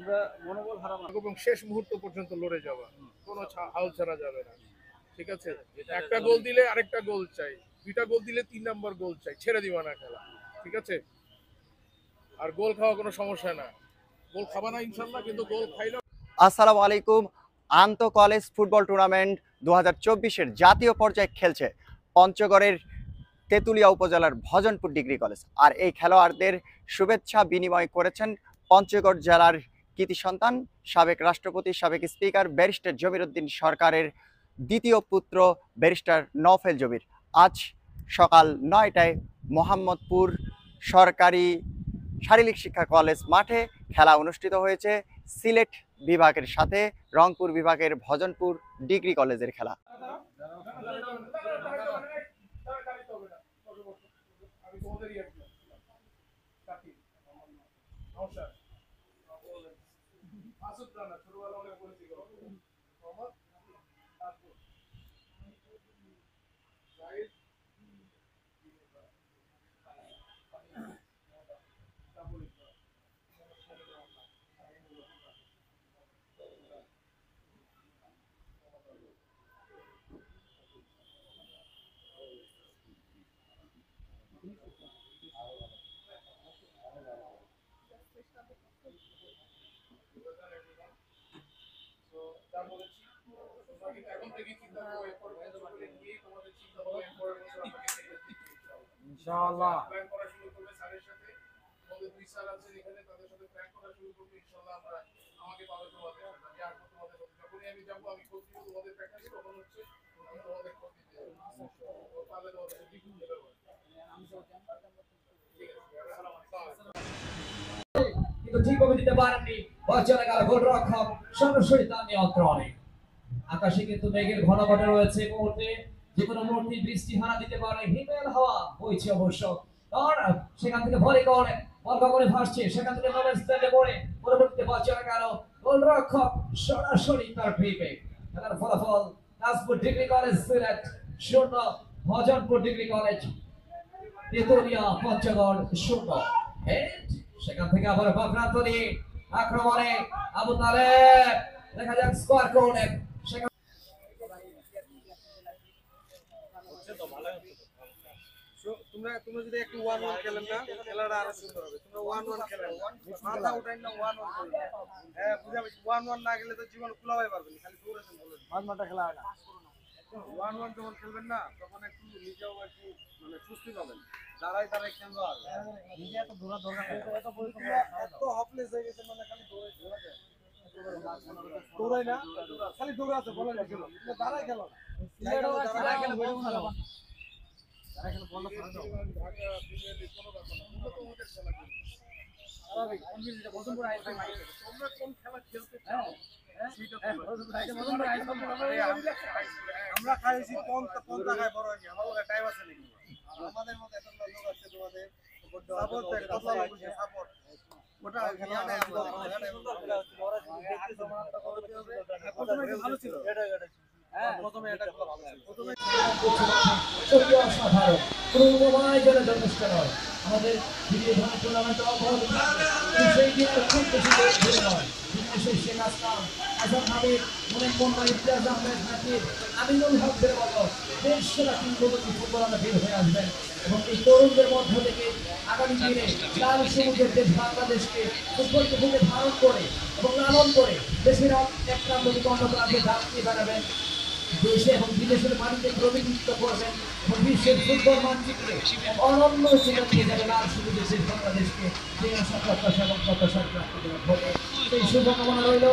আমরা মনোবল হারাবো না এবং শেষ মুহূর্ত পর্যন্ত লড়ে যাওয়া, কোনো হাল ছাড়া যাবে না। ঠিক আছে, একটা গোল দিলে আরেকটা গোল চাই, দুইটা গোল দিলে 3 নম্বর গোল চাই, ছেড়ে দিবা না খেলা। ঠিক আছে, আর গোল খাওয়া কোনো সমস্যা না, গোল খাবা না ইনশাল্লাহ, কিন্তু গোল খাইলে। আসসালামু আলাইকুম। আন্তঃ কলেজ ফুটবল টুর্নামেন্ট 2024-এর জাতীয় পর্যায়ে খেলছে পঞ্চগড়ের তেঁতুলিয়া উপজেলার ভজনপুর ডিগ্রি কলেজ। আর এই খেলোয়াড়দের শুভেচ্ছা বিনিময় করেছেন পঞ্চগড় জেলার কৃতি সন্তান, সাবেক রাষ্ট্রপতি, সাবেক স্পিকার ব্যারিস্টার জমির উদ্দিন সরকারের দ্বিতীয় পুত্র ব্যারিস্টার নওফেল জমির। আজ সকাল 9টায় মোহাম্মদপুর সরকারি শারীরিক শিক্ষা কলেজ মাঠে খেলা অনুষ্ঠিত হয়েছে সিলেট বিভাগের সাথে রংপুর বিভাগের ভজনপুর ডিগ্রি কলেজের খেলা। ইনশাআল্লাহ কিন্তু ঠিকভাবে দিতে পারেননি। চলে গেল গোলরক্ষক সরাসরি তার নিয়ন্ত্রণে। আকাশে কিন্তু মেঘের ঘনঘটা রয়েছে, মুহূর্তে যে কোনো মুহূর্তে বৃষ্টি হানা দিতে পারে, হিমেল হাওয়া বইছে অবশ্য। আর সেখান থেকে ভরে করে বল কবরে ভাসছে, সেখান থেকে নভেল স্ট্যান্ডে পড়ে পরবর্তীতে বল চলে গেল গোলরক্ষক সরাসরি তার ফ্রিপে। খেলার ফলাফল Najpur degree college Sylhet 0, Bhajanpur degree college Tetulia Panchagarh 0। সেখান থেকে আবার বাগরান্ত নিয়ে আক্রমণে আবু তালেব, দেখা যাক স্কোর করলেন। তোমরা যদি একটু 1-1 খেলেন না, খেলাটা আরো সুন্দর হবে। তোমরা 1-1 খেলেন, মাথা উঠাই না 1-1 করবে। হ্যাঁ বুঝা পেয়েছি, 1-1 না গেলে তো জীবন কুলাবাই পারবেন, খালি দৌড়াছেন বলেন। মাঝমাঠে খেলা হয় না। 1-1 যখন খেলবেন না, তখন একটু নিজেও একটু মানে সুস্থি পাবেন। দাঁড়াই খেলবো আর নিজে এত দৌড়া দরকার নেই, এত হপলেস হয়ে গেছে, মানে খালি দৌড়াই না, খালি দৌড়া আছে বলেন না, খেলো দাঁড়াই খেলো না, দাঁড়াই খেলে বলবো না, দাঁড়াই খেলে বলবো না। আমরা খাইছি পন্থা খাই বড় হয়নি, আমার টাইম আছে নাকি? আমাদের মতো এত লোক আছে, তোমাদের সাপোর্ট দেয়, কত লোক আছে সাপোর্ট, ওটা খেলাটা প্রথমে ভালো ছিল। হ্যাঁ প্রথমে এটা ভালো ছিল, প্রথমে অসাধারণ প্রমাণের জন্য যথেষ্ট নয়। আমাদের ভিডিও ধরনের টুর্নামেন্ট সেই দিনে খুব বেশি ধরে নয়। বিশেষ শেখ আসলাম, আজম হাবিব, মনে কোনটা ইমতিয়াজ আহমেদ নাকিব, আমিনুল হকদের মতো দেশ সেরা কিংবদন্তি ফুটবলাররা বের হয়ে আসবেন এবং এই তরুণদের মধ্য থেকে আগামী দিনে লাল সবুজের দেশ বাংলাদেশকে ফুটবলকে বুকে ধারণ করে এবং লালন করে দেশের এক প্রান্ত থেকে অন্য প্রান্তে দাঁড়িয়ে বেড়াবেন, দেশে এবং বিদেশের মাটিতে প্রতিনিধিত্ব করবেন এবং বিশ্বের ফুটবল মানচিত্রে অনন্য চিহ্ন দিয়ে যাবে লাল সবুজের দেশ বাংলাদেশকে। সেই আশা প্রত্যাশা এবং প্রত্যাশা সেই শুভকামনা রইল।